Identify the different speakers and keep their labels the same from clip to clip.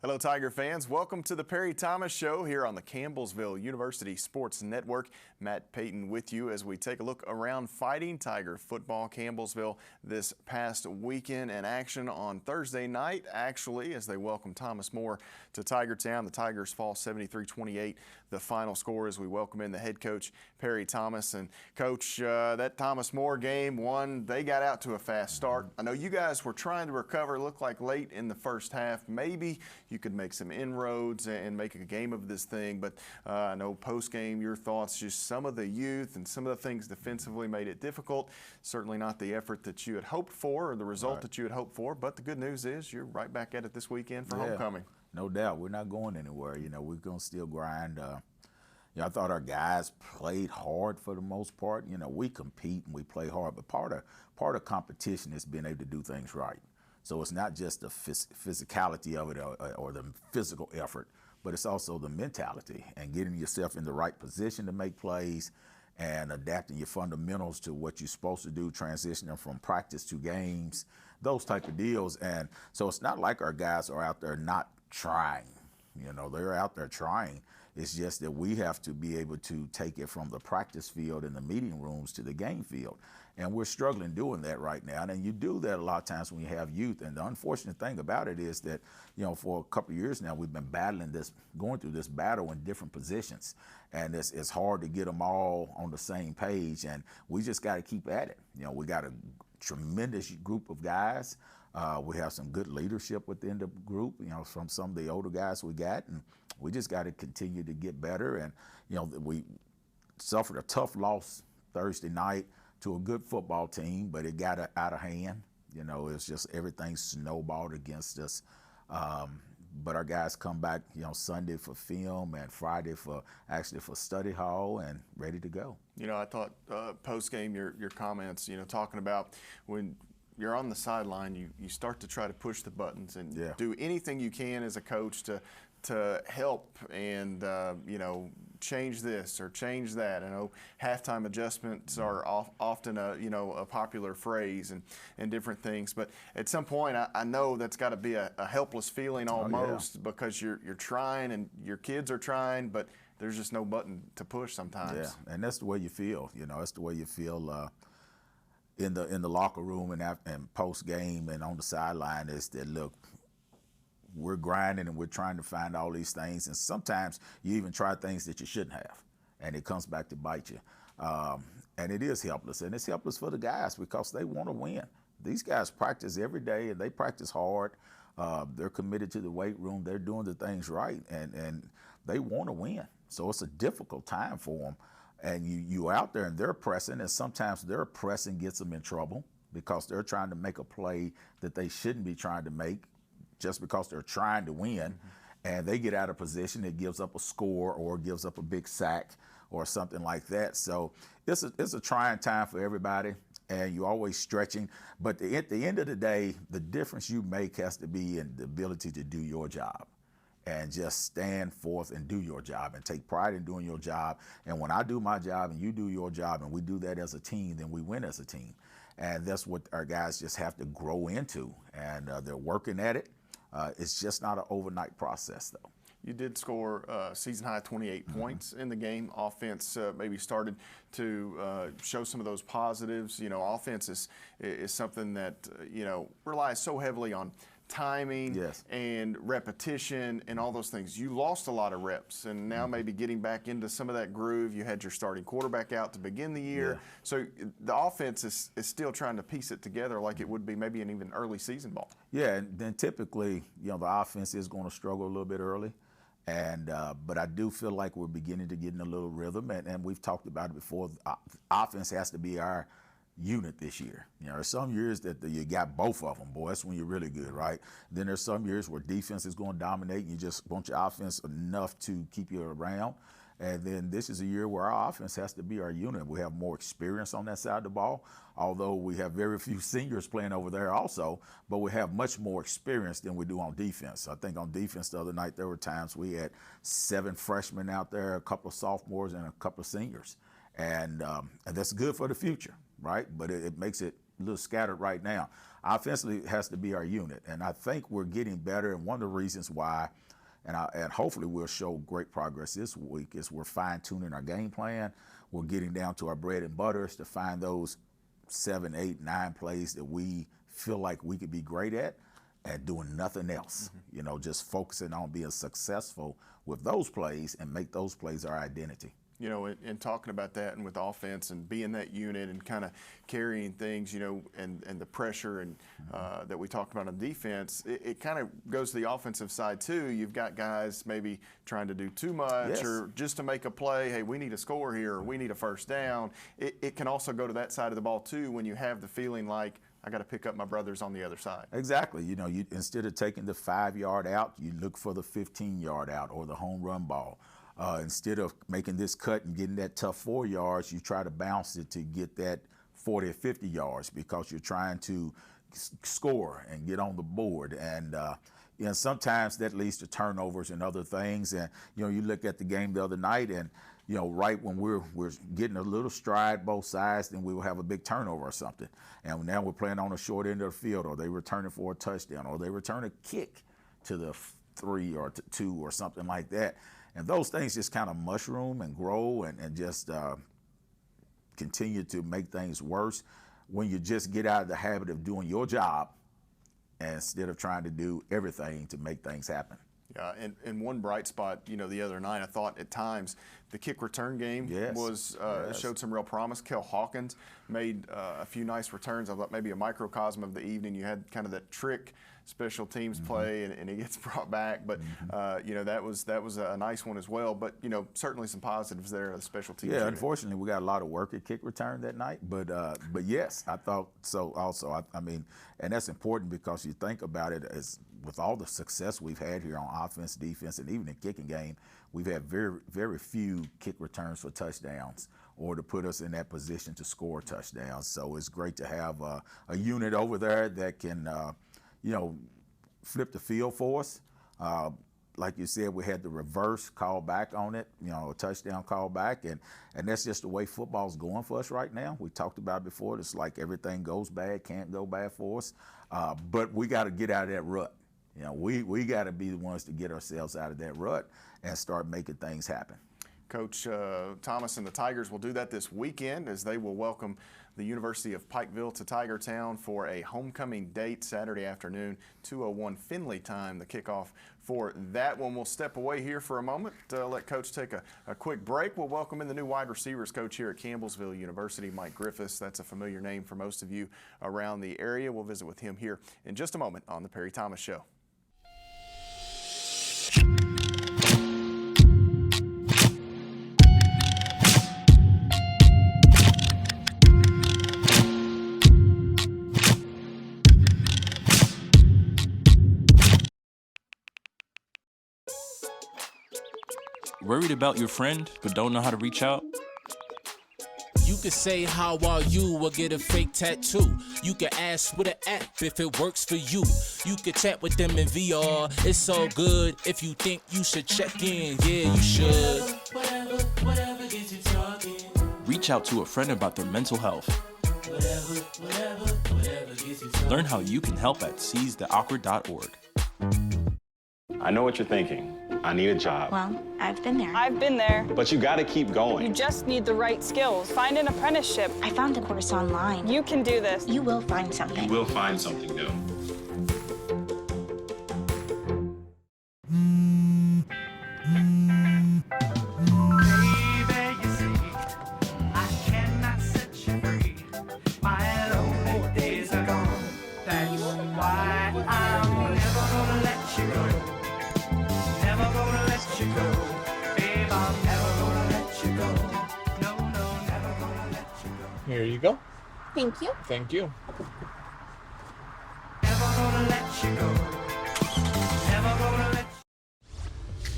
Speaker 1: Hello, Tiger fans. Welcome to the Perry Thomas Show here on the Campbellsville University Sports Network. Matt Payton with you as we take a look around Fighting Tiger football. Campbellsville this past weekend and action on Thursday night, actually, as they welcome Thomas More to Tiger Town. The Tigers fall 73-28. The final score as we welcome in the head coach, Perry Thomas. And Coach, that Thomas More game, they got out to a fast start. I know you guys were trying to recover, looked like late in the first half. Maybe you could make some inroads and make a game of this thing, but I know post-game, your thoughts, just some of the youth and some of the things defensively made it difficult. Certainly not the effort that you had hoped for or the result that you had hoped for, but the good news is you're right back at it this weekend for homecoming.
Speaker 2: No doubt. We're not going anywhere. You know, we're going to still grind. I thought our guys played hard for the most part. You know, we compete and we play hard, but part of competition is being able to do things right. So it's not just the physicality of it or the physical effort, but it's also the mentality and getting yourself in the right position to make plays and adapting your fundamentals to what you're supposed to do, transitioning from practice to games, those type of deals. And so it's not like our guys are out there not trying. You know, they're out there trying. It's just that we have to be able to take it from the practice field and the meeting rooms to the game field. And we're struggling doing that right now. And you do that a lot of times when you have youth. And the unfortunate thing about it is that, you know, for a couple of years now, we've been going through this battle in different positions. And it's hard to get them all on the same page. And we just got to keep at it. You know, we got a tremendous group of guys. We have some good leadership within the group, you know, from some of the older guys we got. And we just got to continue to get better. And, you know, we suffered a tough loss Thursday night to a good football team, but it got out of hand. You know, it's just everything snowballed against us. But our guys come back, you know, Sunday for film and Friday for study hall and ready to go.
Speaker 1: You know, I thought post-game your comments, you know, talking about when you're on the sideline, you start to try to push the buttons and do anything you can as a coach to help and, you know, change this or change that. I know halftime adjustments are often a popular phrase and different things, but at some point I know that's got to be a helpless feeling almost because you're trying and your kids are trying, but there's just no button to push sometimes.
Speaker 2: Yeah, and that's the way you feel. You know, that's the way you feel in the locker room and post game and on the sideline. Is that, look, we're grinding and we're trying to find all these things, and sometimes you even try things that you shouldn't have, and it comes back to bite you. And it is helpless, and it's helpless for the guys because they want to win. These guys practice every day, and they practice hard. They're committed to the weight room. They're doing the things right, and they want to win. So it's a difficult time for them. And you out there, and they're pressing, and sometimes their pressing gets them in trouble because they're trying to make a play that they shouldn't be trying to make, just because they're trying to win, and they get out of position, it gives up a score or gives up a big sack or something like that. So it's a trying time for everybody, and you're always stretching. But at the end of the day, the difference you make has to be in the ability to do your job and just stand forth and do your job and take pride in doing your job. And when I do my job and you do your job and we do that as a team, then we win as a team. And that's what our guys just have to grow into, and they're working at it. It's just not an overnight process, though.
Speaker 1: You did score season-high 28 points in the game. Offense maybe started to show some of those positives. You know, offense is something that, you know, relies so heavily on timing and repetition and all those things. You lost a lot of reps, and now maybe getting back into some of that groove. You had your starting quarterback out to begin the year. So the offense is still trying to piece it together like it would be maybe in even early season ball. Yeah,
Speaker 2: and then typically, you know, the offense is going to struggle a little bit early. And but I do feel like we're beginning to get in a little rhythm, and we've talked about it before. Offense has to be our unit this year. You know, there's some years that you got both of them, boy, that's when you're really good, right? Then there's some years where defense is going to dominate and you just want your offense enough to keep you around. And then this is a year where our offense has to be our unit. We have more experience on that side of the ball, although we have very few seniors playing over there also, but we have much more experience than we do on defense. I think on defense the other night there were times we had 7 freshmen out there, a couple of sophomores, and a couple of seniors. And that's good for the future, right? But it makes it little scattered right now. Offensively, it has to be our unit, and I think we're getting better. And one of the reasons why, and hopefully we'll show great progress this week, is we're fine-tuning our game plan. We're getting down to our bread and butters to find those 7, 8, 9 plays that we feel like we could be great at and doing nothing else. You know, just focusing on being successful with those plays and make those plays our identity.
Speaker 1: You know, in talking about that and with offense and being that unit and kind of carrying things, you know, and the pressure and that we talked about on defense, it kind of goes to the offensive side too. You've got guys maybe trying to do too much or just to make a play. Hey, we need a score here, or we need a first down. It can also go to that side of the ball too when you have the feeling like, I got to pick up my brothers on the other side.
Speaker 2: Exactly. You know, instead of taking the 5-yard out, you look for the 15-yard out or the home run ball. Instead of making this cut and getting that tough 4 yards, you try to bounce it to get that 40 or 50 yards because you're trying to score and get on the board. And you know, sometimes that leads to turnovers and other things. And you know, you look at the game the other night, and you know, right when we're getting a little stride both sides, then we will have a big turnover or something. And now we're playing on the short end of the field, or they returning for a touchdown, or they return a kick to the 3 or 2 or something like that. And those things just kind of mushroom and grow and just continue to make things worse when you just get out of the habit of doing your job instead of trying to do everything to make things happen.
Speaker 1: Yeah, and one bright spot, you know, the other night, I thought at times the kick return game was showed some real promise. Kel Hawkins made a few nice returns. I thought maybe a microcosm of the evening. You had kind of that trick special teams play, and he gets brought back. But you know, that was a nice one as well. But you know, certainly some positives there of the special teams.
Speaker 2: Yeah,
Speaker 1: unit.
Speaker 2: Unfortunately, we got a lot of work at kick return that night. But yes, I thought so also. I mean, and that's important because you think about it as with all the success we've had here on offense, defense, and even the kicking game, we've had very, very few kick returns for touchdowns or to put us in that position to score touchdowns. So it's great to have a unit over there that can, you know, flip the field for us. Like you said, we had the reverse call back on it, you know, a touchdown call back, and that's just the way football's going for us right now. We talked about it before. It's like everything goes bad, can't go bad for us, but we got to get out of that rut. You know, we got to be the ones to get ourselves out of that rut and start making things happen.
Speaker 1: Coach Thomas and the Tigers will do that this weekend as they will welcome the University of Pikeville to Tiger Town for a homecoming date Saturday afternoon, 2:01 Findlay time, the kickoff for that one. We'll step away here for a moment, let Coach take a quick break. We'll welcome in the new wide receivers coach here at Campbellsville University, Mike Griffiths. That's a familiar name for most of you around the area. We'll visit with him here in just a moment on the Perry Thomas Show.
Speaker 3: Worried about your friend but don't know how to reach out?
Speaker 4: You could say how are you or get a fake tattoo. You can ask with an app if it works for you. You could chat with them in VR. It's so good. If you think you should check in, yeah, you should. Whatever gets you talking.
Speaker 3: Reach out to a friend about their mental health.
Speaker 4: Whatever gets you talking.
Speaker 3: Learn how you can help at seizetheawkward.org.
Speaker 5: I know what you're thinking. I need a job.
Speaker 6: Well, I've been there.
Speaker 7: I've been there.
Speaker 5: But you gotta keep going.
Speaker 7: You just need the right skills. Find an apprenticeship.
Speaker 6: I found a course online.
Speaker 7: You can do this.
Speaker 6: You will find something.
Speaker 5: You will find something new.
Speaker 8: Here you go.
Speaker 6: Thank you.
Speaker 8: Thank you.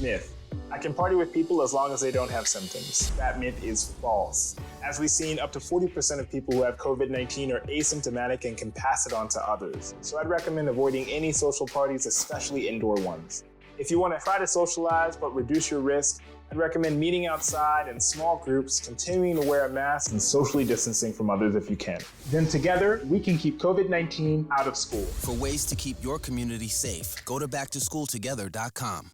Speaker 9: Myth. I can party with people as long as they don't have symptoms. That myth is false. As we've seen, up to 40% of people who have COVID-19 are asymptomatic and can pass it on to others. So I'd recommend avoiding any social parties, especially indoor ones. If you want to try to socialize but reduce your risk, I'd recommend meeting outside in small groups, continuing to wear a mask, and socially distancing from others if you can. Then together, we can keep COVID-19 out of school.
Speaker 8: For ways to keep your community safe, go to backtoschooltogether.com.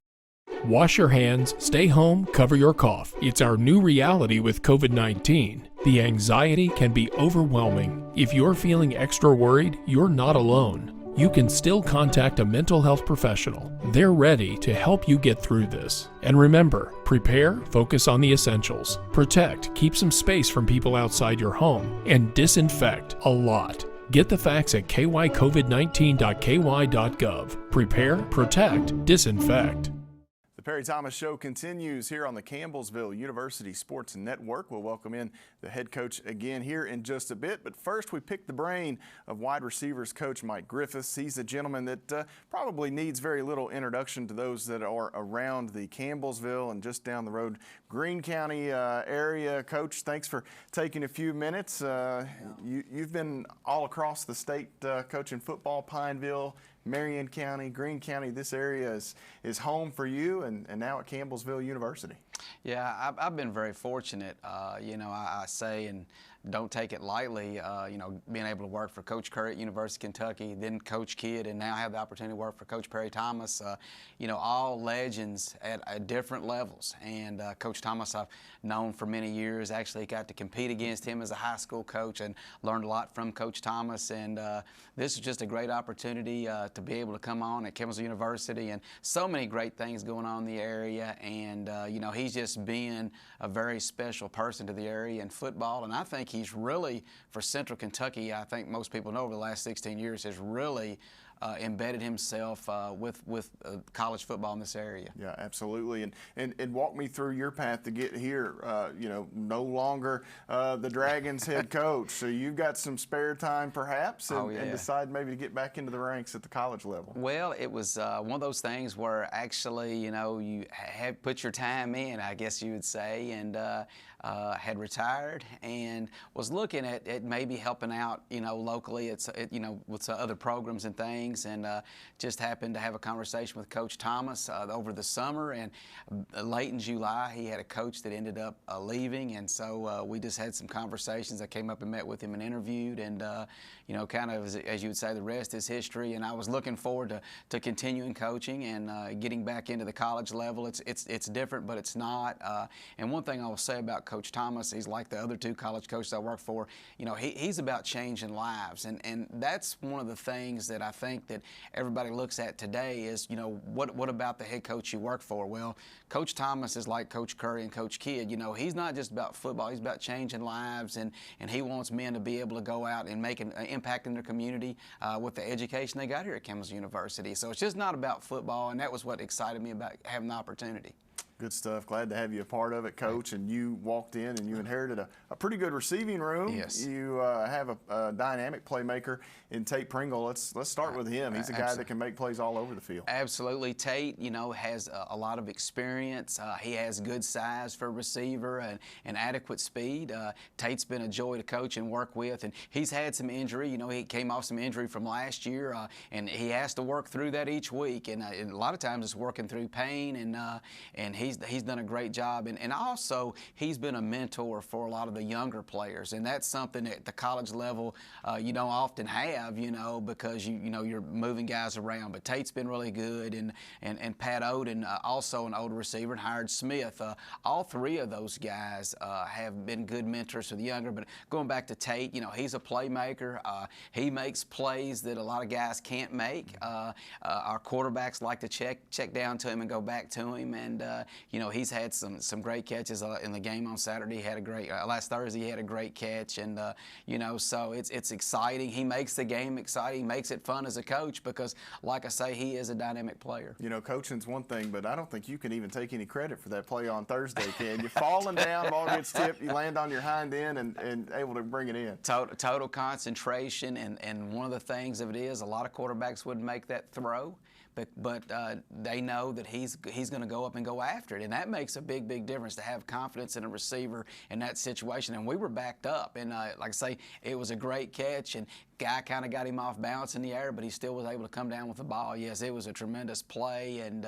Speaker 10: Wash your hands, stay home, cover your cough. It's our new reality with COVID-19. The anxiety can be overwhelming. If you're feeling extra worried, you're not alone. You can still contact a mental health professional. They're ready to help you get through this. And remember, prepare, focus on the essentials. Protect, keep some space from people outside your home, and disinfect a lot. Get the facts at kycovid19.ky.gov. Prepare, protect, disinfect.
Speaker 1: The Perry Thomas Show continues here on the Campbellsville University Sports Network. We'll welcome in the head coach again here in just a bit. But first, we pick the brain of wide receivers coach Mike Griffiths. He's a gentleman that probably needs very little introduction to those that are around the Campbellsville and just down the road Greene County area. Coach, thanks for taking a few minutes. You've been all across the state coaching football, Pineville, Marion County, Greene County. This area is home for you, and now at Campbellsville University.
Speaker 11: Yeah, I've been very fortunate. I say and don't take it lightly, being able to work for Coach Curry at University of Kentucky, then Coach Kidd, and now have the opportunity to work for Coach Perry Thomas, all legends at different levels. And Coach Thomas I've known for many years, actually got to compete against him as a high school coach and learned a lot from Coach Thomas. And this is just a great opportunity to be able to come on at Campbellsville University, and so many great things going on in the area. And, he's just been a very special person to the area in football. And I think he's really, for Central Kentucky, I think most people know over the last 16 years, has really embedded himself with college football in this area. Yeah, absolutely. And walk me through your path to get here. No longer the Dragons head coach, so you've got some spare time perhaps, and decide maybe to get back into the ranks at the college level. Well, it was one of those things where actually, you had put your time in, I guess you would say, and had retired and was looking at maybe helping out, locally, with other programs and things. And just happened to have a conversation with Coach Thomas over the summer, and late in July he had a coach that ended up leaving, and so we just had some conversations. I came up and met with him and interviewed, and kind of as you would say, the rest is history. And I was looking forward to continuing coaching and getting back into the college level. It's different, but it's not. And one thing I will say about Coach Thomas, he's like the other two college coaches I work for. He's about changing lives, and that's one of the things that I think that everybody looks at today is, what about the head coach you work for? Well, Coach Thomas is like Coach Curry and Coach Kidd. He's not just about football. He's about changing lives, and he wants men to be able to go out and make an impact in their community with the education they got here at Campbellsville University. So it's just not about football, and that was what excited me about having the opportunity. Good stuff. Glad to have you a part of it, Coach. And you walked in and you inherited a pretty good receiving room. Yes. You have a dynamic playmaker in Tate Pringle. Let's start with him. He's a guy that can make plays all over the field. Absolutely. Tate, has a lot of experience. He has good size for a receiver and adequate speed. Tate's been a joy to coach and work with, and he's had some injury. He came off some injury from last year, and he has to work through that each week. And a lot of times it's working through pain, and he's done a great job. And also he's been a mentor for a lot of the younger players, and that's something at the college level you don't often have, because you're moving guys around. But Tate's been really good, and Pat Oden, also an older receiver, and Howard Smith. All three of those guys have been good mentors for the younger. But going back to Tate, he's a playmaker. He makes plays that a lot of guys can't make. Our quarterbacks like to check down to him and go back to him, and he's had some great catches in the game on Saturday. He had a great last Thursday. He had a great catch, and so it's exciting. He makes the game exciting. He makes it fun as a coach because, like I say, he is a dynamic player. Coaching's one thing, but I don't think you can even take any credit for that play on Thursday, Ken. You're falling down, ball gets tipped, you land on your hind end and able to bring it in. Total concentration, and one of the things of it is a lot of quarterbacks wouldn't make that throw. But they know that he's going to go up and go after it, and that makes a big difference to have confidence in a receiver in that situation. And we were backed up, and like I say, it was a great catch, and guy kind of got him off balance in the air, but he still was able to come down with the ball. Yes, it was a tremendous play, and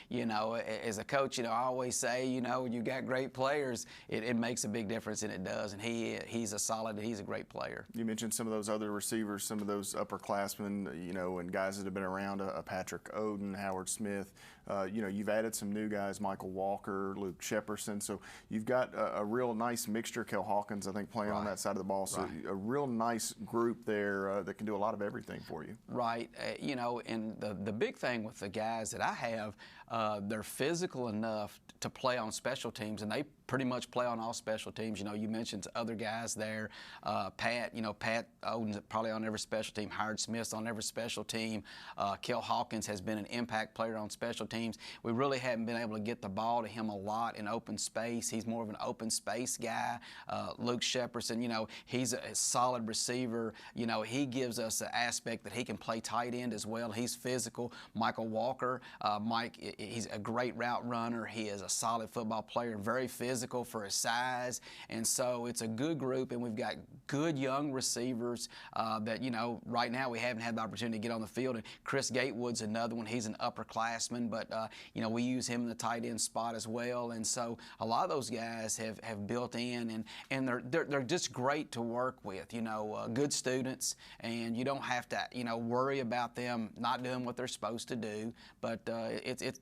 Speaker 11: you know, as a coach, you know, I always say, you know, you got great players, it makes a big difference, and it does. And he's a great player.
Speaker 1: You mentioned some of those other receivers, some of those upperclassmen, you know, and guys that have been around, Patrick Oden, Howard Smith. You know, you've added some new guys, Michael Walker, Luke Shepperson. So you've got a real nice mixture. Kel Hawkins, I think, playing on that side of the ball. So a real nice group there that can do a lot of everything for you.
Speaker 11: Right. You know, and the big thing with the guys that I have, they're physical enough to play on special teams, and they pretty much play on all special teams. You know, you mentioned other guys there. Pat Oden's probably on every special team. Howard Smith's on every special team. Kel Hawkins has been an impact player on special teams. We really haven't been able to get the ball to him a lot in open space. He's more of an open space guy. Luke Shepperson, you know, he's a solid receiver. You know, he gives us the aspect that he can play tight end as well. He's physical. Michael Walker, he's a great route runner. He is a solid football player, very physical for his size. And so it's a good group, and we've got good young receivers that, you know, right now we haven't had the opportunity to get on the field. And Chris Gatewood's another one. He's an upperclassman, but you know, we use him in the tight end spot as well. And so a lot of those guys have built in, and they're just great to work with. You know, good students, and you don't have to, you know, worry about them not doing what they're supposed to do. But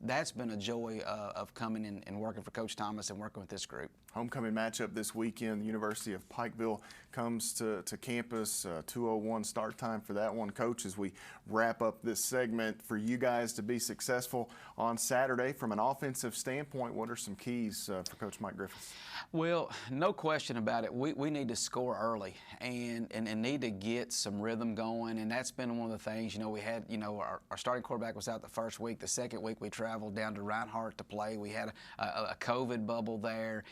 Speaker 11: that's been a joy of coming and working for Coach Thomas and working with this group.
Speaker 1: Homecoming matchup this weekend. The University of Pikeville comes to campus. 2:01 start time for that one. Coach, as we wrap up this segment, for you guys to be successful on Saturday from an offensive standpoint, what are some keys for Coach Mike Griffiths?
Speaker 11: Well, no question about it. We need to score early and need to get some rhythm going, and that's been one of the things. You know, we had, you know, our starting quarterback was out the first week. The second week we traveled down to Reinhardt to play. We had a COVID bubble there.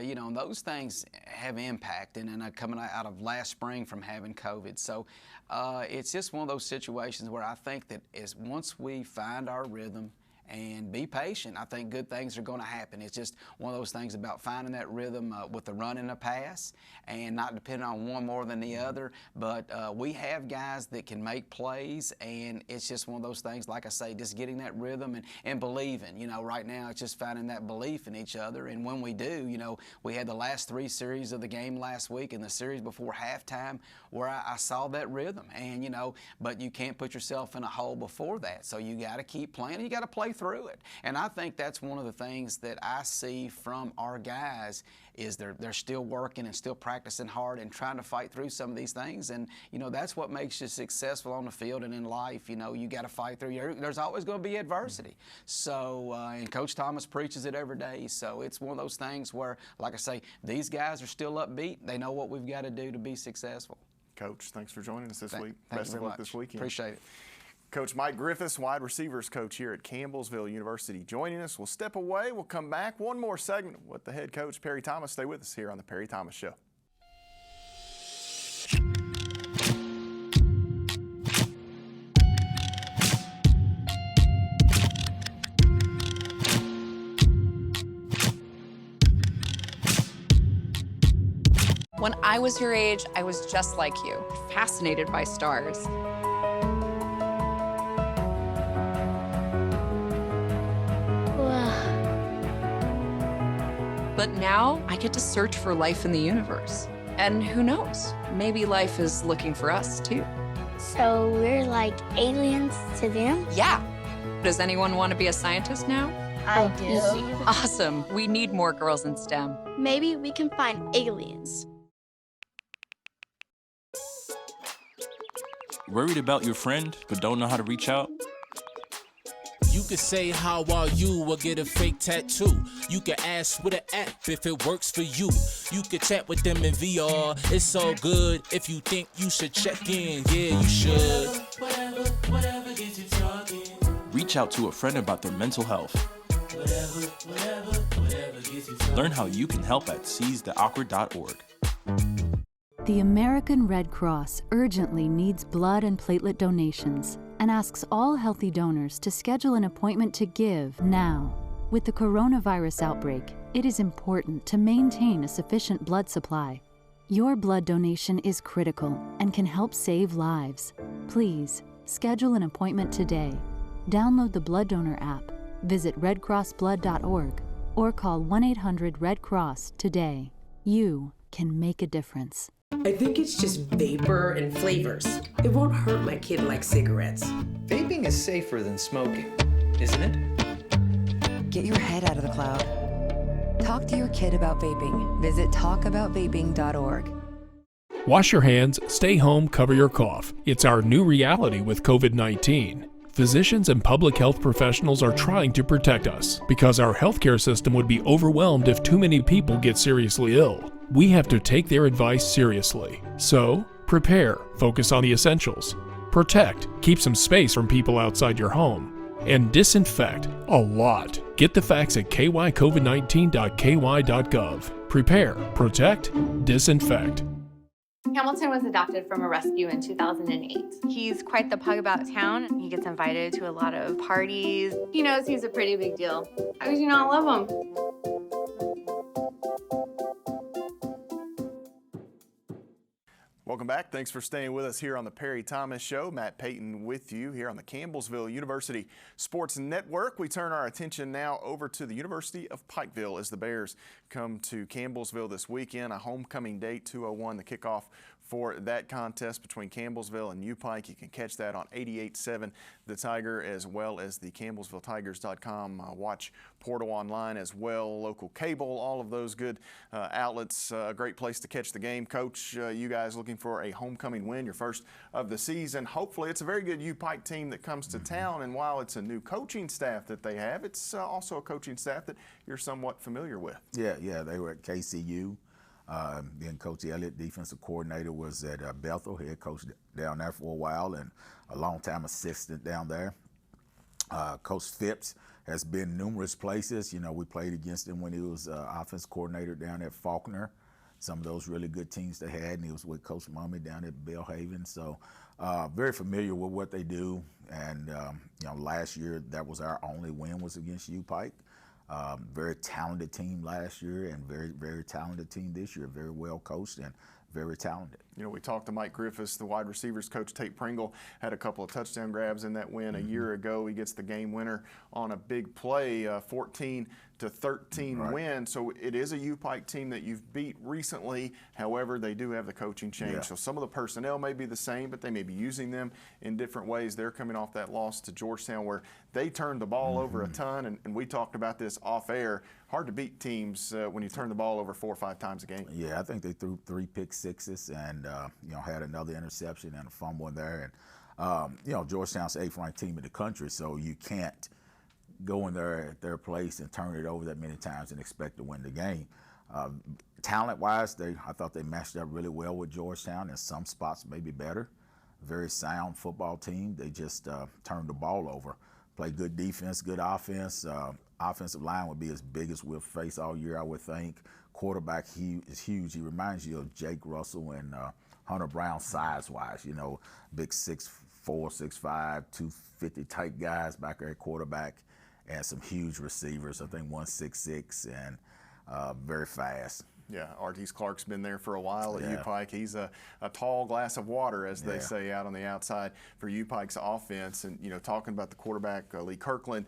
Speaker 11: You know, and those things have impact, and coming out of last spring from having COVID. So it's just one of those situations where I think that once we find our rhythm and be patient, I think good things are going to happen. It's just one of those things about finding that rhythm with the run and the pass, and not depending on one more than the other. But we have guys that can make plays, and it's just one of those things, like I say, just getting that rhythm and believing. You know, right now it's just finding that belief in each other. And when we do, you know, we had the last 3 series of the game last week and the series before halftime where I saw that rhythm. And, you know, but you can't put yourself in a hole before that. So you got to keep playing. You got to play through it. And I think that's one of the things that I see from our guys is they're still working and still practicing hard and trying to fight through some of these things. And, you know, that's what makes you successful on the field and in life. You know, you got to fight through. There's always going to be adversity. So, and Coach Thomas preaches it every day. So it's one of those things where, like I say, these guys are still upbeat. They know what we've got to do to be successful.
Speaker 1: Coach, thanks for joining us this week.
Speaker 11: Best
Speaker 1: of luck this weekend.
Speaker 11: Appreciate it.
Speaker 1: Coach Mike Griffiths, wide receivers coach here at Campbellsville University, joining us. We'll step away. We'll come back. One more segment with the head coach, Perry Thomas. Stay with us here on the Perry Thomas Show.
Speaker 12: When I was your age, I was just like you, fascinated by stars. But now I get to search for life in the universe. And who knows, maybe life is looking for us too.
Speaker 13: So we're like aliens to them?
Speaker 12: Yeah. Does anyone want to be a scientist now?
Speaker 13: I do.
Speaker 12: Awesome. We need more girls in STEM.
Speaker 13: Maybe we can find aliens.
Speaker 3: Worried about your friend, but don't know how to reach out?
Speaker 4: You could say, how are you, or get a fake tattoo. You could ask with an app if it works for you. You could chat with them in VR, it's so good. If you think you should check in, yeah, you should.
Speaker 14: Whatever gets you talking.
Speaker 3: Reach out to a friend about their mental health.
Speaker 14: Whatever gets you talking.
Speaker 3: Learn how you can help at seizetheawkward.org.
Speaker 15: The American Red Cross urgently needs blood and platelet donations and asks all healthy donors to schedule an appointment to give now. With the coronavirus outbreak, it is important to maintain a sufficient blood supply. Your blood donation is critical and can help save lives. Please, schedule an appointment today. Download the Blood Donor app, visit redcrossblood.org, or call 1-800-RED-CROSS today. You can make a difference.
Speaker 16: I think it's just vapor and flavors. It won't hurt my kid like cigarettes.
Speaker 17: Vaping is safer than smoking, isn't it?
Speaker 18: Get your head out of the cloud. Talk to your kid about vaping. Visit talkaboutvaping.org.
Speaker 10: Wash your hands, stay home, cover your cough. It's our new reality with COVID-19. Physicians and public health professionals are trying to protect us because our healthcare system would be overwhelmed if too many people get seriously ill. We have to take their advice seriously. So, prepare, focus on the essentials. Protect, keep some space from people outside your home. And disinfect a lot. Get the facts at kycovid19.ky.gov. Prepare, protect, disinfect.
Speaker 19: Hamilton was adopted from a rescue in 2008. He's quite the pug about town. He gets invited to a lot of parties. He knows he's a pretty big deal. How could you not love him?
Speaker 1: Welcome back. Thanks for staying with us here on the Perry Thomas Show. Matt Payton with you here on the Campbellsville University Sports Network. We turn our attention now over to the University of Pikeville as the Bears come to Campbellsville this weekend. A homecoming date, 2:01, the kickoff for that contest between Campbellsville and U-Pike. You can catch that on 88.7 The Tiger, as well as the CampbellsvilleTigers.com watch portal online as well, local cable, all of those good outlets. A great place to catch the game. Coach, you guys looking for a homecoming win, your first of the season. Hopefully, it's a very good U-Pike team that comes to town, and while it's a new coaching staff that they have, it's also a coaching staff that you're somewhat familiar with.
Speaker 2: Yeah, they were at KCU. Then Coach Elliott, defensive coordinator, was at Bethel, head coach down there for a while, and a long-time assistant down there. Coach Phipps has been numerous places. You know, we played against him when he was offense coordinator down at Faulkner. Some of those really good teams they had, and he was with Coach Mummy down at Belhaven. So very familiar with what they do. And, you know, last year that was our only win was against U-Pike. Very talented team last year and very, very talented team this year. Very well coached and very talented.
Speaker 1: You know, we talked to Mike Griffiths, the wide receivers coach. Tate Pringle had a couple of touchdown grabs in that win a year ago. He gets the game winner on a big play, 14-13 win. So it is a U-Pike team that you've beat recently. However, they do have the coaching change. Yeah. So some of the personnel may be the same, but they may be using them in different ways. They're coming off that loss to Georgetown where they turned the ball over a ton, and we talked about this off air. Hard to beat teams when you turn the ball over 4 or 5 times a game.
Speaker 2: Yeah, I think they threw 3 pick sixes and you know, had another interception and a fumble in there. And you know, Georgetown's 8th ranked team in the country, so you can't go in there at their place and turn it over that many times and expect to win the game. Talent-wise, I thought they matched up really well with Georgetown. In some spots, maybe better. Very sound football team. They just turned the ball over. Play good defense, good offense. Offensive line would be as big as we'll face all year, I would think. Quarterback is huge. He reminds you of Jake Russell and Hunter Brown size-wise. You know, big 6'4", 6'5", 250 type guys back there at quarterback, and some huge receivers. I think 166 and very fast.
Speaker 1: Yeah, Artis Clark's been there for a while at U-Pike. He's a tall glass of water, as they say, out on the outside for U-Pike's offense. And, you know, talking about the quarterback, Lee Kirkland,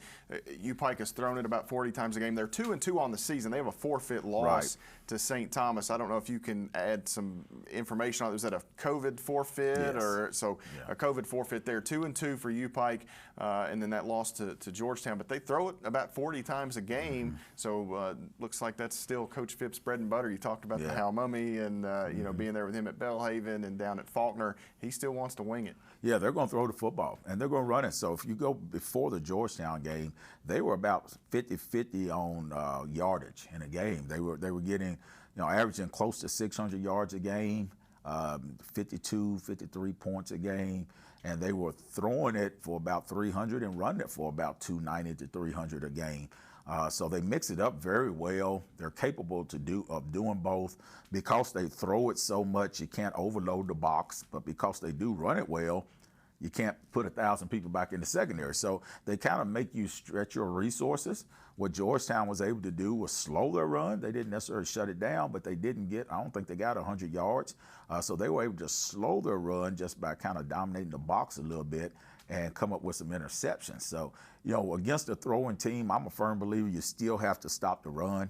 Speaker 1: U-Pike has thrown it about 40 times a game. They're 2-2 on the season. They have a forfeit loss to St. Thomas. I don't know if you can add some information on it. Was that a COVID forfeit? Or so a COVID forfeit there. 2-2 for U-Pike, and then that loss to Georgetown. But they throw it about 40 times a game. So looks like that's still Coach Phipps' bread and butter. You talked about the Hal Mummy and you know, being there with him at Belhaven and down at Faulkner. He still wants to wing it.
Speaker 2: Yeah, they're going to throw the football, and they're going to run it. So if you go before the Georgetown game, they were about 50-50 on yardage in a game. They were getting, you know, averaging close to 600 yards a game, 52, 53 points a game, and they were throwing it for about 300 and running it for about 290 to 300 a game. So they mix it up very well. They're capable of doing both. Because they throw it so much, you can't overload the box. But because they do run it well, you can't put 1,000 people back in the secondary. So they kind of make you stretch your resources. What Georgetown was able to do was slow their run. They didn't necessarily shut it down, but they didn't get, I don't think they got 100 yards. So they were able to slow their run just by kind of dominating the box a little bit and come up with some interceptions. So, you know, against a throwing team, I'm a firm believer you still have to stop the run.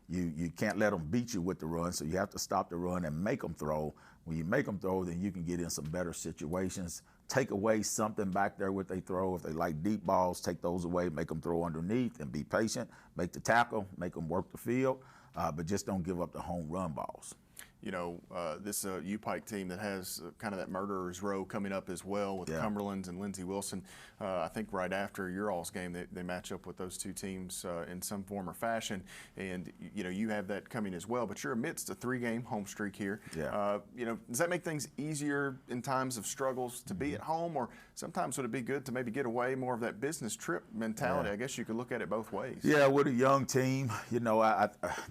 Speaker 2: You can't let them beat you with the run, so you have to stop the run and make them throw. When you make them throw, then you can get in some better situations. Take away something back there what they throw. If they like deep balls, take those away, make them throw underneath and be patient. Make the tackle, make them work the field, but just don't give up the home run balls.
Speaker 1: You know, this U-Pike team that has kind of that murderer's row coming up as well with Cumberland and Lindsey Wilson. I think right after your all's game, they match up with those two teams in some form or fashion. And, you know, you have that coming as well. But you're amidst a 3-game home streak here.
Speaker 2: Yeah.
Speaker 1: You know, does that make things easier in times of struggles to be at home? Or sometimes would it be good to maybe get away, more of that business trip mentality? I guess you could look at it both ways.
Speaker 2: Yeah, with a young team, you know,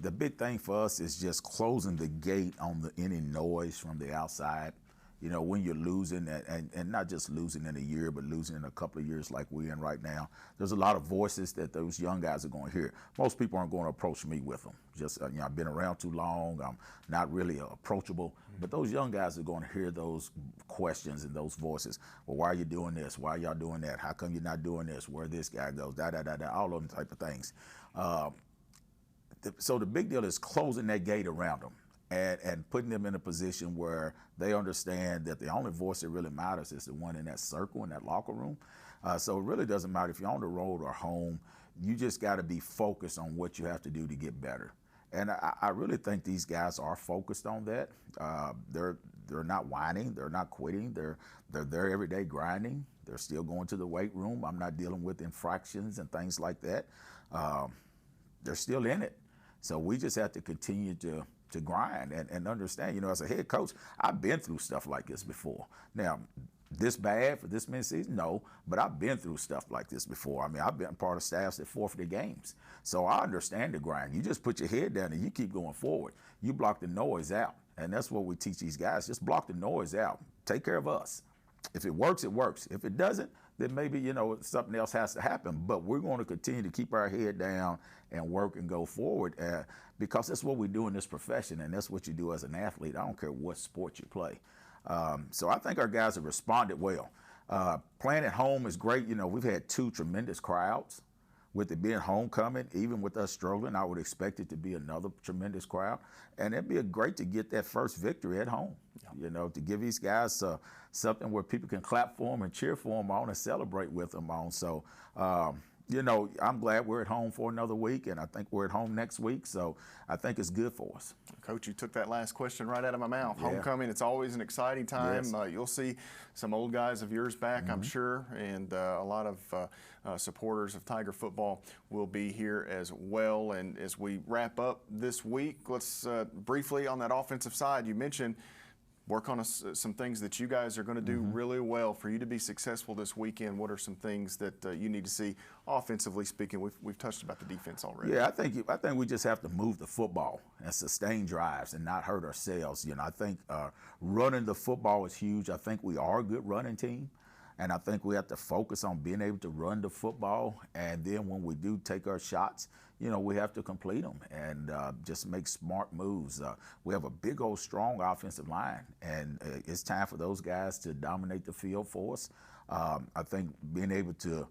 Speaker 2: the big thing for us is just closing the gate on any noise from the outside. You know, when you're losing, and not just losing in a year, but losing in a couple of years like we're in right now, there's a lot of voices that those young guys are going to hear. Most people aren't going to approach me with them. Just, you know, I've been around too long. I'm not really approachable. But those young guys are going to hear those questions and those voices. Well, why are you doing this? Why are y'all doing that? How come you're not doing this? Where this guy goes? All those type of things. So the big deal is closing that gate around them. And putting them in a position where they understand that the only voice that really matters is the one in that circle, in that locker room. So it really doesn't matter if you're on the road or home. You just got to be focused on what you have to do to get better. And I really think these guys are focused on that. They're not whining. They're not quitting. They're there every day grinding. They're still going to the weight room. I'm not dealing with infractions and things like that. They're still in it. So we just have to continue to grind and understand, you know, as a head coach, I've been through stuff like this before. Now, this bad for this many seasons? No, but I've been through stuff like this before. I mean, I've been part of staffs that forfeited games. So I understand the grind. You just put your head down and you keep going forward. You block the noise out. And that's what we teach these guys. Just block the noise out. Take care of us. If it works, it works. If it doesn't, then maybe, you know, something else has to happen. But we're going to continue to keep our head down and work and go forward because that's what we do in this profession, and that's what you do as an athlete. I don't care what sport you play. So I think our guys have responded well. Playing at home is great. You know, we've had 2 tremendous crowds. With it being homecoming, even with us struggling, I would expect it to be another tremendous crowd. And it'd be great to get that first victory at home, you know, to give these guys something where people can clap for them and cheer for them on and celebrate with them on. So, you know, I'm glad we're at home for another week, and I think we're at home next week. So I think it's good for us.
Speaker 1: Coach, you took that last question right out of my mouth. Yeah. Homecoming, it's always an exciting time. Yes. You'll see some old guys of yours back, I'm sure, and a lot of supporters of Tiger football will be here as well. And as we wrap up this week, let's briefly on that offensive side, you mentioned work on some things that you guys are going to do really well for you to be successful this weekend. What are some things that you need to see offensively speaking? We've touched about the defense already.
Speaker 2: Yeah, I think we just have to move the football and sustain drives and not hurt ourselves. You know, I think running the football is huge. I think we are a good running team. And I think we have to focus on being able to run the football. And then when we do take our shots, you know, we have to complete them and just make smart moves. We have a big old strong offensive line, and it's time for those guys to dominate the field for us. I think being able to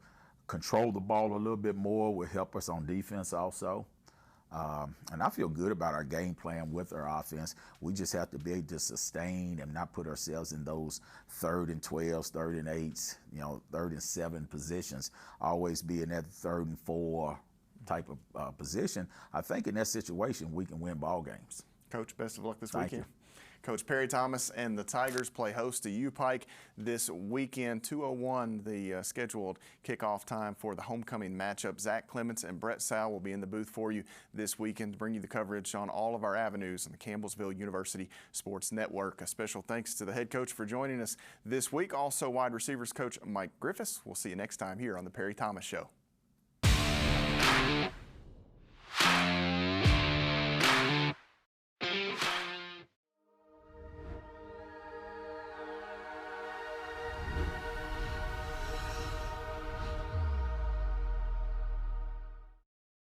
Speaker 2: control the ball a little bit more will help us on defense also. And I feel good about our game plan with our offense. We just have to be able to sustain and not put ourselves in those 3rd and 12s, 3rd and 8s, you know, 3rd and 7 positions. Always be in that 3rd and 4 type of position. I think in that situation we can win ball games.
Speaker 1: Coach, best of luck this
Speaker 2: Thank
Speaker 1: weekend.
Speaker 2: You.
Speaker 1: Coach Perry Thomas and the Tigers play host to U-Pike this weekend. 2:01 the scheduled kickoff time for the homecoming matchup. Zach Clements and Brett Sal will be in the booth for you this weekend to bring you the coverage on all of our avenues on the Campbellsville University Sports Network. A special thanks to the head coach for joining us this week. Also, wide receivers coach Mike Griffiths. We'll see you next time here on the Perry Thomas Show.